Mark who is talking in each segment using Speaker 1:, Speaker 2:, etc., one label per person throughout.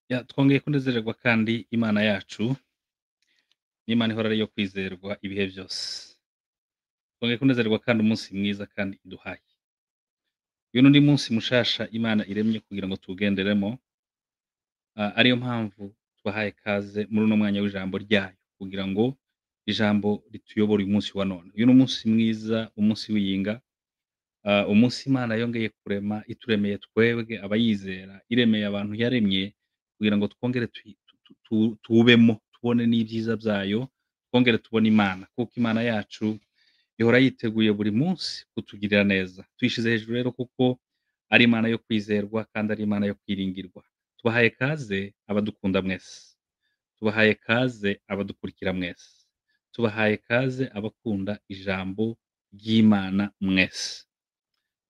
Speaker 1: Twongeye kunezererwa kandi Imana yacu n'Imana ihora ari iyo kwizerwa ibihe byose. Twongeye kunezererwa kandi umunsi mwiza kandi iduhaye. Uyu n'undi munsi mushasha Imana iremye kugira ngo tuwugenderemo, ariyo mpamvu twahaye kaze muri uno mwanya w'ijambo ryayo kugira ngo ijambo rituyobore uyu munsi wa none. Uyu n'umunsi mwiza, umunsi w'iyinga, umunsi Imana yongeye kurema ituremeye twebwe abayizera, iremeye abantu yaremye kugira ngo twongere tuwubemo, tubone n'ibyiza byayo, twongere tubone Imana kuko Imana yacu ihora yiteguye buri munsi kutugirira neza. Tuyishyize hejuru rero kuko ari Imana yo kwizerwa kandi ari Imana yo kwiringirwa. Tubahaye kaze abadukunda mwese, tubahaye kaze abadukurikira mwese, tubahaye kaze abakunda ijambo ry'Imana mwese.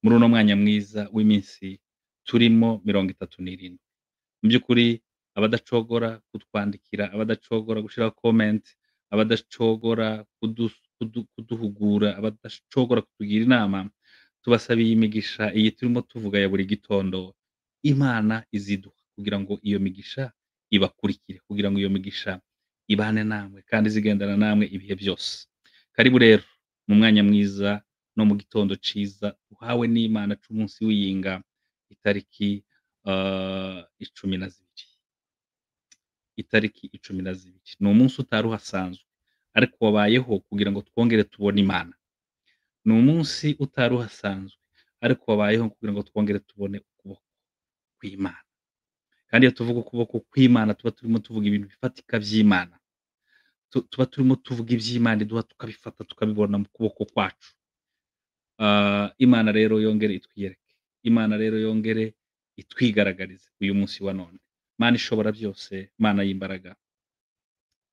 Speaker 1: Muri uno mwanya mwiza w'iminsi turimo 37. Mu by'ukuri abadacogora kutwandikira, abadacogora gushiraho comment, abadacogora kuduhugura, abadacogora kutugira inama, tubasabiye imigisha iyi turimo tuvuga ya buri gitondo, Imana iziduha kugira ngo iyo migisha ibakurikire, kugira ngo iyo migisha ibane namwe kandi izigendana namwe ibihe byose. Karibu rero mu mwanya mwiza no mu gitondo ciza uhawe n'Imana c'umunsi w'iyinga itariki 12. Itariki 12. Ni umunsi utari uhasanzwe ariko wabayeho kugira ngo twongere tubone Imana. Ni umunsi utari uhasanzwe ariko wabayeho kugira ngo twongere tubone ukuboko kw'Imana. Kandi iyo tuvuga ukuboko kw'Imana tuba turimo tuvuga ibintu bifatika vy'Imana. Tuba turimo tuvuga ivy'Imana iduha tukabifata tukabibona mu kuboko kwacu. Imana rero yongere itwiyereke, Imana rero yongere itwigaragarize uyu munsi wa none. Mana ishobora byose, Mana y'imbaraga,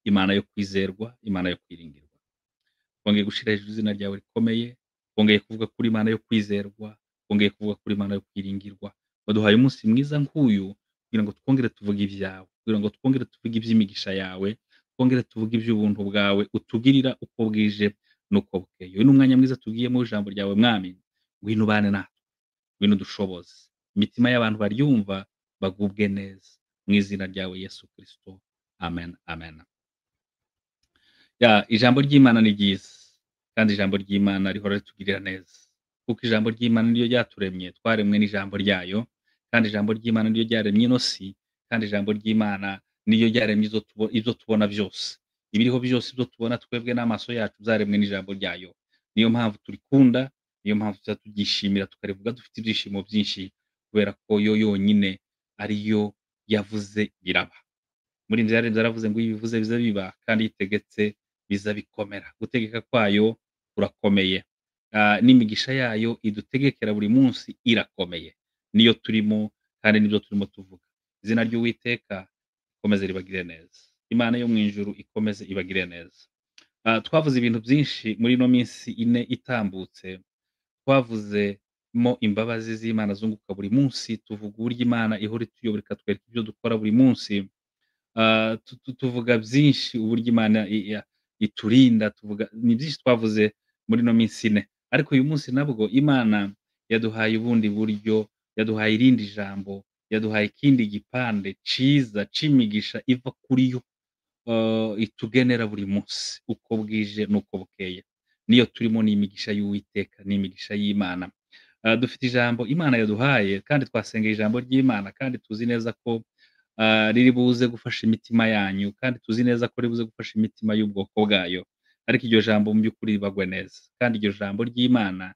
Speaker 1: Imana yo kwizerwa, Imana yo kwiringirwa. Twongeye gushira hejuru izina ryawe rikomeye, twongeye kuvuga kuri Imana yo kwizerwa, twongeye kuvuga kuri Imana yo kwiringirwa. Waduhaye umunsi mwiza nk'uyu kugira ngo twongere tuvuge ibyawe, kugira ngo twongere tuvuge iby'imigisha yawe, twongere tuvuge iby'ubuntu bwawe utugirira uko bwije n'uko bukeye. Uyu ni umwanya mwiza tugiyemo w'ijambo ryawe Mwami, ngwino ubane natwe, ngwino udushoboze. Imitima y'abantu baryumva bagubwe neza. Mu izina ryawe Yesu Kristo. Amen, amen. Ijambo ry'Imana ni ryiza kandi ijambo ry'Imana rihora ritugirira neza. Kuko ijambo ry'Imana niryo ryaturemye, twaremwe n'ijambo ryayo, kandi ijambo ry'Imana niryo ryaremye ino si, kandi ijambo ry'Imana niryo ryaremye izo tubona byose. Ibiriho byose ibyo tubona twebwe n'amaso yacu byaremwe n'ijambo ryayo. Niyo mpamvu turikunda, niyo mpamvu tuza turyishimira tukarivuga dufite ibyishimo byinshi kubera ko yo yonyine ariyo yavuze biraba. Muri Mvyaremye yaravuze ngo iyo ibivuze biza biba kandi iyo itegetse biza bikomera. Gutegeka kwayo kurakomeye. N'imigisha yayo idutegekera buri munsi irakomeye. Niyo turimo kandi nibyo turimo tuvuga. Izina ry'Uwiteka rikomeze ribagire neza. Imana yo mu ijuru ikomeze ibagire neza. Twavuze ibintu byinshi muri ino minsi ine itambutse. Twavuzemo imbabazi z'Imana zunguka buri munsi, tuvuga uburyo Imana ihora ituyobora ikatwereka ibyo dukora buri munsi. Tuvuga byinshi uburyo Imana iturinda, ni byinshi twavuze muri ino minsi ine. Ariko uyu munsi nabwo Imana yaduhaye ubundi buryo, yaduhaye irindi jambo, yaduhaye ikindi gipande ciza c'imigisha iva kuri yo, itugenera buri munsi uko bwije n'uko bukeye. Niyo turimo n'imigisha y'Uwiteka, n'imigisha y'Imana. Dufite ijambo Imana yaduhaye kandi twasengeye ijambo ry'Imana kandi tuzi neza ko riri buze gufasha imitima yanyu kandi tuzi neza ko ribuze gufasha imitima y'ubwoko bwayo. Ariko iryo jambo mu by'ukuri ribagwe neza kandi iryo jambo ry'Imana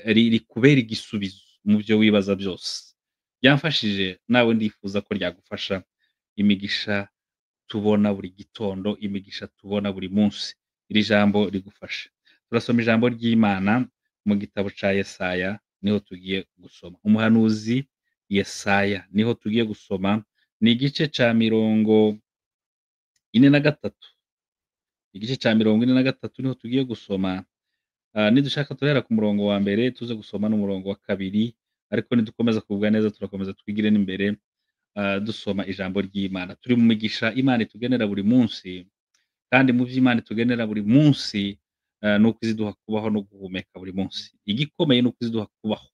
Speaker 1: rikubera igisubizo mu byo wibaza byose. Ryamfashije nawe ndifuza ko ryagufasha. Imigisha tubona buri gitondo, imigisha tubona buri munsi, iri jambo rigufashe. Turasoma ijambo ry'Imana mu gitabo ca Yesaya, niho tugiye gusoma. Umuhanuzi Yesaya niho tugiye gusoma, ni igice ca 43. Igice ca 43 niho tugiye gusoma. Nidushaka turahera ku murongo wa mbere tuze gusoma n'umurongo wa kabiri, ariko nidukomeza kugubwa neza turakomeza twigire n'imbere, dusoma ijambo ry'Imana. Turi mu migisha Imana itugenera buri munsi, kandi mu vy'Imana itugenera buri munsi, nuko iziduha kubaho no guhumeka buri munsi. Igikomeye nuko iziduha kubaho,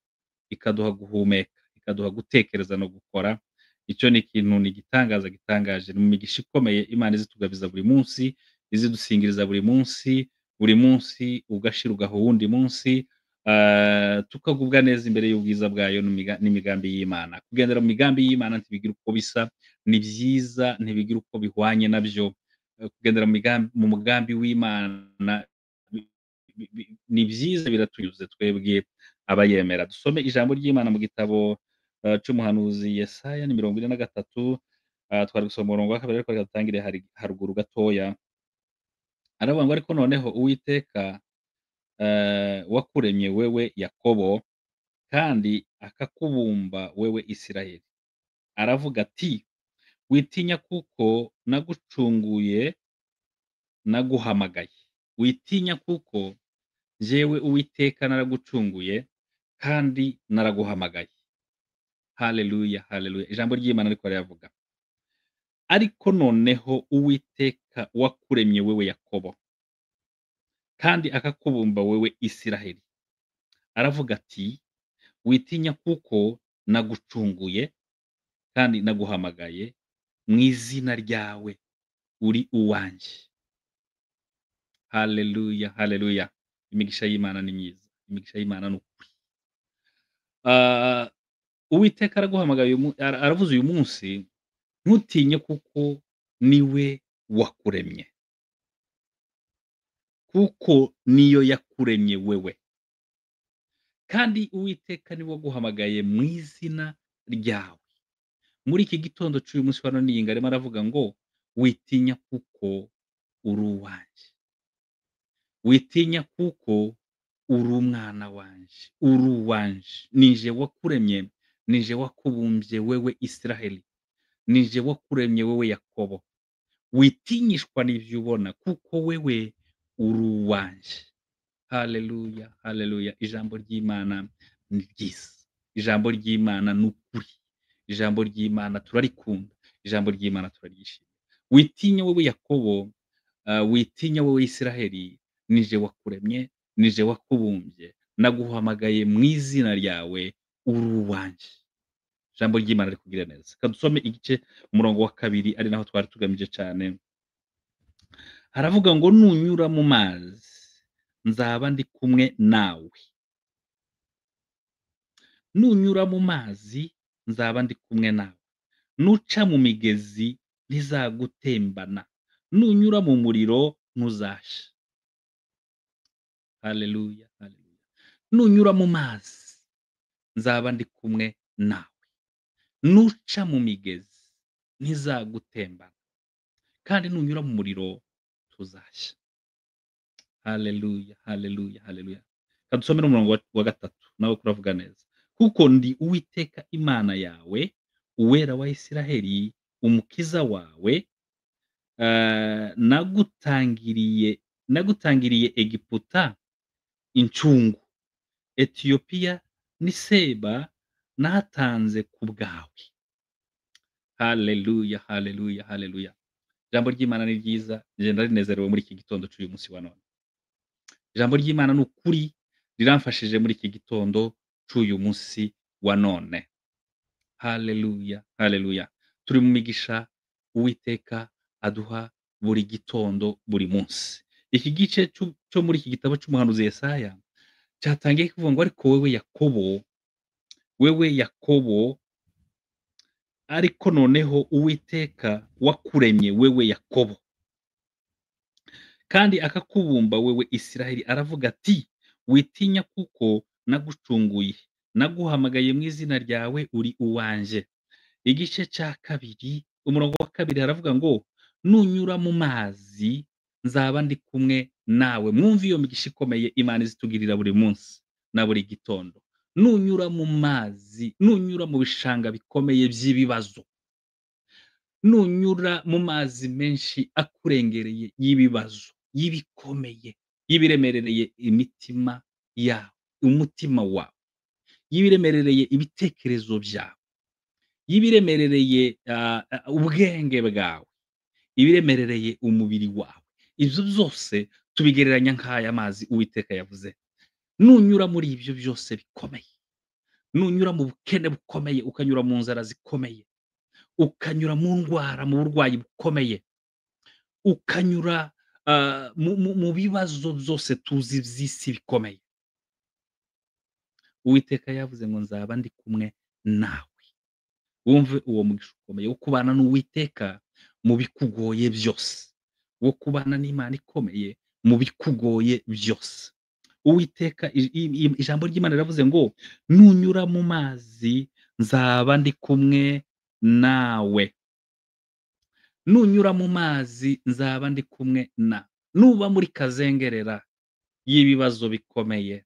Speaker 1: ikaduha guhumeka, ikaduha gutekereza no gukora, Ico ni ikintu ni igitangaza gitangaje, ni imigisha ikomeye Imana izitugabiza buri munsi, izidusingiriza buri munsi ugashira ugaha uwundi munsi, tukagubwa neza imbere y'ubwiza bwayo n'imigambi y'Imana. Kugendera mu migambi y'Imana ntibigira uko bisa, ni vyiza, ntibigira uko bihwanye navyo. Kugendera mu mugambi w'Imana bi ni vyiza biratunyuze twebwe abayemera. Dusome ijambo ry'Imana mu gitabo c'umuhanuzi Yesaya ni 43, twari gusoma umurongo wa 2 ariko reka dutangire haruguru gatoya. Aravuga ngo ariko noneho Uwiteka wakuremye wewe Yakobo, kandi akakubumba wewe Isirayeli. Aravuga ati: "Witinya kuko nagucunguye, naguhamagaye. Witinya kuko jewe Uwiteka naragucunguye, kandi naraguhamagaye." Haleluya, haleluya. Ijambo ry'Imana ariko riravuga. Ariko noneho Uwiteka wakuremye wewe Yakobo, kandi akakubumba wewe Isiraheli. Aravuga ati: "Witinya kuko nagucunguye, kandi naguhamagaye, mu izina ryawe uri uwanje." Haleluya, haleluya. Imigisha y'Imana ni myiza. Imigisha y'Imana ni ukuri. Ah, Uwiteka araguhamagaye aravuze uyu munsi, ntutinye kuko niwe wakuremye. Kuko niyo yakuremye wewe. Kandi Uwiteka niwe waguhamagaye mu izina ryawe. Muri iki gitondo c'uyu munsi wa none iyi arimo aravuga ngo: "Witinya kuko uri uwanje. Witinya kuko uri umwana wanje, uri uwanje. Nije wakuremye, nije wakubumbye wewe Isiraheli. Nije wakuremye wewe Yakobo. Witinyishwa n'ivyo ubona kuko wewe uri uwanje." Haleluya, haleluya. Ijambo ry'Imana ni ryiza. Ijambo ry'Imana ni ukuri. Ijambo ry'Imana turarikunda. Ijambo ry'Imana turaryishimira. Witinya wewe Yakobo, witinya wewe Isiraheli, nije wakuremye, nije wakubumbye, naguhamagaye mu izina ryawe, uri uwanje. Ijambo ry'Imana rikugirire neza. Reka dusome umurongo wa 2 ari naho twari tugamije cane. Haravuga ngo: "Nunyura mu mazi, nzaba ndi kumwe nawe. Nunyura mu mazi, nzaba ndi kumwe nawe. Nuca mu migezi, ntizagutembana. Nunyura mu muriro, ntuzasha." Haleluya, haleluya. Nunyura mu mazi, nzaba ndi kumwe nawe. Nuca mu migezi, ntizagutembana. Kandi nunyura mu muriro, ntuzashya. Haleluya, haleluya, haleluya. Reka dusome n'umurongo wa 3 nawo kuravuga neza. "Kuko ndi Uwiteka Imana yawe, Uwera wa Isiraheli, Umukiza wawe, nagutangiriye Egiputa incungu, Etiyopiya n'i Seba nahatanze ku bwawe." Haleluya, haleluya, haleluya. Ijambo ry'Imana ni ryiza, nje ndarinezerewe muri iki gitondo c'uyu munsi wa none. Ijambo ry'Imana ni ukuri, riramfashije muri iki gitondo c'uyu munsi wa none. Haleluya, haleluya. Turi mu migisha Uwiteka aduha buri gitondo, buri munsi. Iki gice co muri iki gitabo c'umuhanuzi Yesaya, catangiye kivuga ngo: "Ariko wewe Yakobo, ariko noneho Uwiteka wakuremye wewe Yakobo, kandi akakubumba wewe Isiraheli." Aravuga ati: "Witinya kuko nagucunguye, naguhamagaye mu izina ryawe, uri uwanje." Igice ca 2 umurongo wa 2 haravuga ngo: "Nunyura mu mazi, nzaba ndi kumwe nawe." Mwumve iyo migisha ikomeye Imana izitugirira buri munsi na buri gitondo. Nunyura mu mazi, nunyura mu bishanga bikomeye vy'ibibazo, nunyura mu mazi menshi akurengereye y'ibibazo, y'ibikomeye, y'ibiremerereye umutima wawe, y'ibiremerereye ibitekerezo vyawe, y'ibiremerereye ubwenge bwawe, ibiremerereye umubiri wawe. Ivyo vyose tubigereranya nk'aya mazi Uwiteka yavuze. Nunyura muri ivyo vyose bikomeye, nunyura mu bukene bukomeye, ukanyura mu nzara zikomeye, ukanyura mu ndwara, mu burwayi bukomeye, ukanyura mu bibazo byose tuzi by'isi bikomeye. Uwiteka yavuze ngo nzaba ndi kumwe nawe. Wumve uwo mugisha ukomeye wo kubana n'Uwiteka mu bikugoye byose, wo kubana n'Imana ikomeye mu bikugoye byose. Uwiteka ijambo ry'Imana riravuze ngo nunyura mu mazi nzaba ndi kumwe nawe. Nunyura mu mazi nzaba ndi kumwe nawe. Nuba muri kazengerera y'ibibazo bikomeye,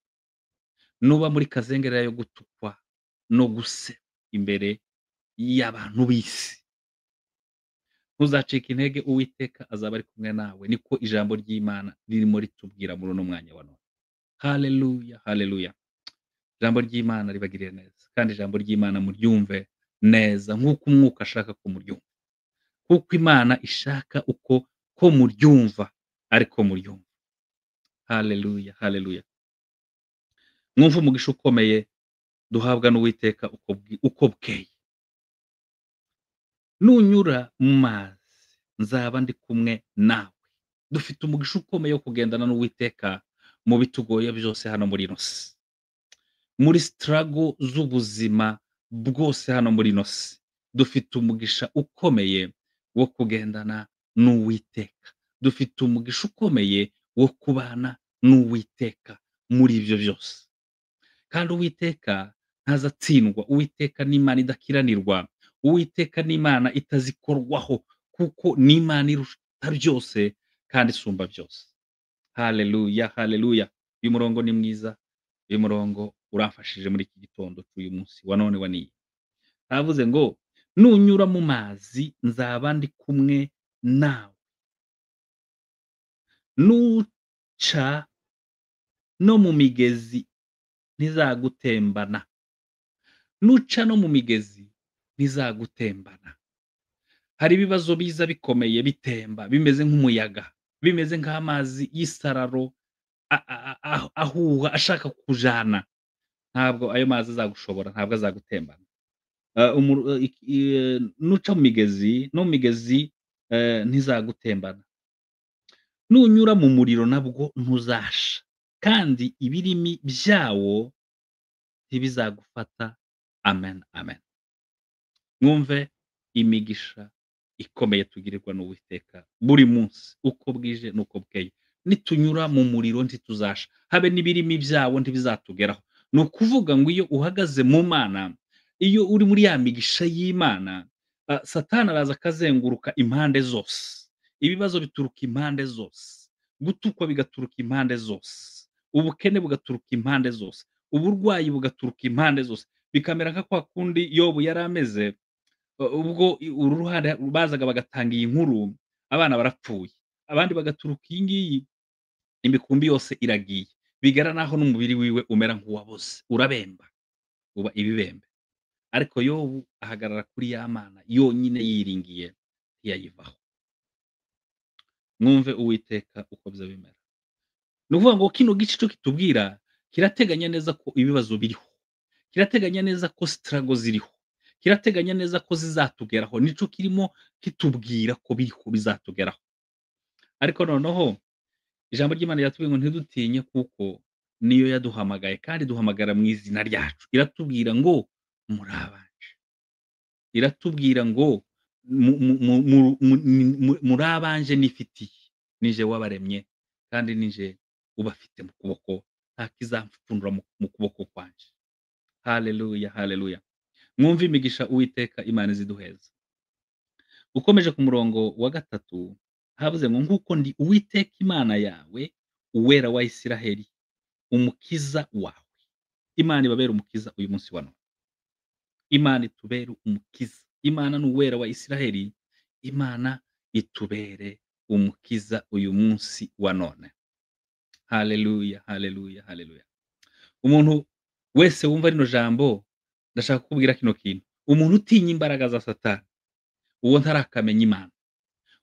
Speaker 1: nuba muri kazengerera yo gutukwa no guseba imbere y'abantu b'isi, ntuzacike intege, Uwiteka azaba ari kumwe nawe. Niko ijambo ry'Imana ririmo ritubwira muri uno mwanya wa none. Haleluya, haleluya. Ijambo ry'Imana ribagirire neza, kandi ijambo ry'Imana muryumve neza nk'uko umwuka ashaka ko muryumva, kuko Imana ishaka ko muryumva ariko muryumva. Haleluya, haleluya. Mwumve umugisha ukomeye duhabwa n'Uwiteka uko bweye. Nunyura mu mazi nzaba ndi kumwe nawe. Dufite umugisha ukomeye wo kugendana n'Uwiteka mu bitugoye byose hano muri ino si. Muri struggle z'ubuzima bwose hano muri ino si, dufite umugisha ukomeye wo kugendana n'Uwiteka. Dufite umugisha ukomeye wo kubana n'Uwiteka muri ibyo byose. Kandi Uwiteka ntazatsindwa. Uwiteka ni Imana idakiranirwa. Uwiteka ni Imana itazikorwaho, kuko ni Imana iruta byose kandi isumba byose. Haleluya, haleluya. Uyu murongo ni mwiza, uyu murongo uramfashije muri iki gitondo cy'uyu munsi wa none wa niye. Havuze ngo nunyura mu mazi nzaba ndi kumwe nawe. Nuca no mu migezi ntizagutembana. Nuca no mu migezi ntizagutembana. Hari ibibazo biza bikomeye bitemba, bimeze nk'umuyaga, bimeze nk'amazi y'isararo ahuha ashaka kukujana. Ntabwo ayo mazi azagushobora, ntabwo azagutembana. Nuca mu migezi, no mu migezi ntizagutembana. Nunyura mu muriro nabwo ntuzasha, kandi ibirimi byawo ntibizagufata. Amen, amen. Mwumve imigisha ikomeye tugirirwa n'Uwiteka buri munsi, uko bwije n'uko bweye. Nitunyura mu muriro ntituzasha, habe n'ibirimi byawo ntibizatugeraho. Ni ukuvuga ngo iyo uhagaze mu Mana, iyo uri muri ya migisha y'Imana, Satani araza akazenguruka impande zose. Ibibazo bituruka impande zose, gutukwa bigaturuka impande zose, ubukene bugaturuka impande zose, uburwayi bugaturuka impande zose. Bikamera nka kwa kundi Yobu yari ameze, ubwo uru ruhande bazaga bagatanga iyi nkuru, abana barapfuye, abandi bagaturuka iyi ngiyi, imikumbi yose iragiye, bigara naho n'umubiri wiwe umera nk'uwaboze, urabemba, uba ibibembe. Ariko Yobu ahagarara kuri ya Mana yonyine yiringiye, ntiyayivaho. Mwumve Uwiteka uko byo bimera. Ni ukuvuga ngo kino gice cyo kitubwira kirateganya neza ko ibibazo biriho, kirateganya neza ko struggle ziriho, kirateganya neza ko zizatugeraho. Nico kirimo kitubwira ko biriho bizatugeraho. Ariko noneho ijambo ry'Imana riratubwira ngo ntidutinye, kuko niyo yaduhamagaye kandi duhamagara mu izina ryacu. Iratubwira ngo muri abanje, iratubwira ngo muri abanje nifitiye, nije wabaremye kandi nije ubafite mu kuboko, nta kizamfundura mu kuboko kwanje. Haleluya, haleluya. Mwumve imigisha Uwiteka Imana iziduheza. Ukomeje ku murongo wa 3 havuze ngo nk'uko ndi Uwiteka Imana yawe, uwera wa Isiraheli, umukiza wawe. Imana ibabere umukiza uyu munsi wa none. Imana itubere umukiza. Imana ni uwera wa Isiraheli, Imana itubere umukiza uyu munsi wa none. Haleluya, haleluya, haleluya. Umuntu wese wumva rino jambo, ndashaka kukubwira kino kintu: umuntu utinya imbaraga za Satani, uwo ntarakamenya Imana.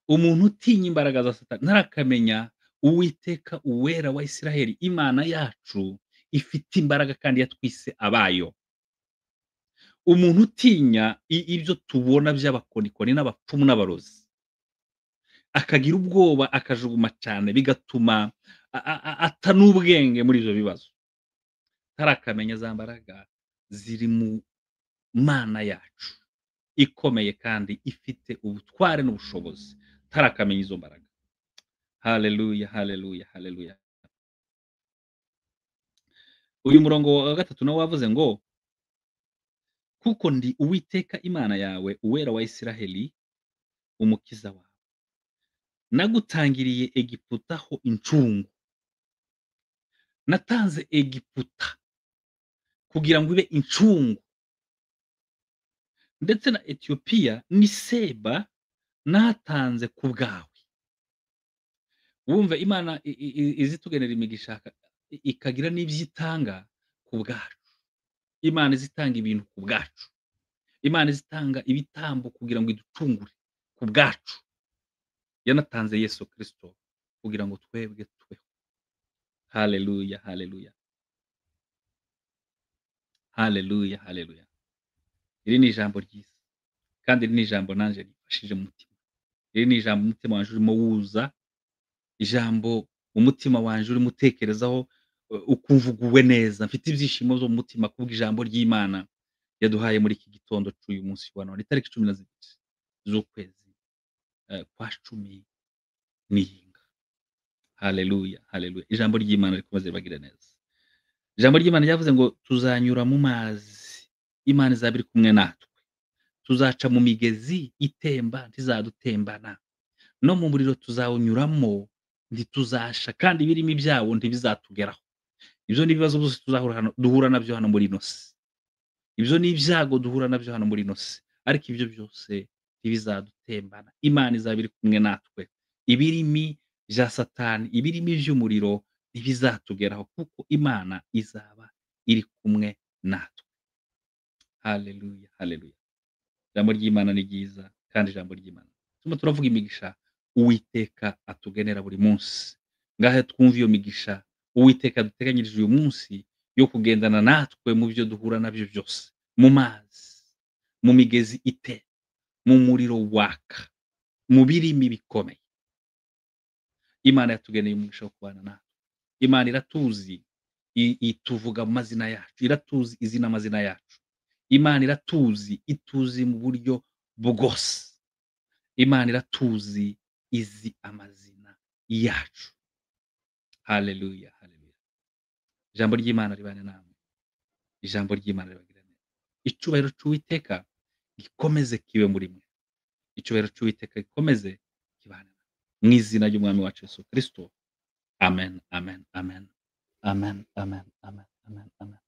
Speaker 1: Umuntu utinya imbaraga za Satani ntarakamenya Uwiteka uwera wa Isiraheli. Imana yacu ifite imbaraga kandi yatwise abayo. umuntu utinya ibyo tubona by'abakonikoni n'abapfumu n'abarozi, akagira ubwoba akajuguma cyane bigatuma ata n'ubwenge muri ivyo bibazo, tarakamenya za mbaraga ziri mu Mana yacu ikomeye kandi ifite ubutware n'ubushobozi, tarakamenya izo mbaraga. Haleluya, haleluya, haleluya. Uyu murongo wa gatatu nawo wavuze ngo, kuko ndi Uwiteka Imana yawe, Uwera wa Isiraheli, Umukiza wawe. Nagutangiriye Egiputa ho incungu. Natanze Egiputa kugira ngo ibe incungu, ndetse na Etiyopiya ni Seba natanze ku bwawe. Wumva Imana izi tugenera imigisha ikagira n'ivyo itanga ku bwacu. Imana izitanga ibintu ku bwacu. Imana izitanga ibitambo kugira ngo iducungure ku bwacu. Yanatanze Yesu Kristo kugira ngo twebwe tubeho. Haleluya, haleluya. Haleluya, haleluya. Iri ni ijambo ryiza, kandi iri ni ijambo nanje rifashije mu mutima. Iri ni ijambo umutima wanje urimo wuza, ijambo umutima wanje urimo utekerezaho, ukumva uguwe neza. Mfite ivyishimo vyo mu mutima kubwo ijambo ry'Imana yaduhaye muri iki gitondo c'uyu munsi wa none, itariki 12 z'ukwezi kwa cumi n'iyinga. Haleluya, haleluya. Ijambo ry'Imana rikomeze ribagire neza. Ijambo ry'Imana ryavuze ngo tuzanyura mu mazi, Imana izaba iri kumwe natwe. Tuzaca mu migezi itemba ntizadutembana, no mu muriro tuzawunyuramo ntituzasha, kandi ibirimi byawo ntibizatugeraho. Ivyo ni ibibazo byose duhura navyo hano muri ino si. Ivyo ni ibyago duhura navyo hano muri ino si, ariko ivyo byose ntibizadutembana. Imana izaba iri kumwe natwe. Ibirimi vya Satani, ibirimi vy'umuriro ntibizatugeraho, kuko Imana izaba iri kumwe natwe. Haleluya, haleluya. Ijambo ry'Imana ni ryiza, kandi ijambo ry'Imana turimo turavuga imigisha Uwiteka atugenera buri munsi. Ngahe twumva iyo migisha Uwiteka aduteganyirije uyu munsi yo kugendana natwe mu byo duhura nabyo byose, mu mazi, mu migezi ite, mu muriro waka, mu birimi bikomeye. Imana yatugeneye umugisha wo kubana natwe. Imana iratuzi, ituvuga mu mazina yacu, iratuzi izi n'amazina yacu. Imana iratuzi, ituzi mu buryo bwose. Imana iratuzi, izi amazina yacu. Haleluya, haleluya. Ijambo ry'Imana ribane namwe. Ijambo ry'Imana ribagire neza. Icubahiro c'Uwiteka gikomeze kibe muri mwe. Icubahiro c'Uwiteka gikomeze kibane namwe. Mu izina ry'Umwami wacu Yesu Kristo. Amen, amen, amen. Amen, amen, amen, amen, amen.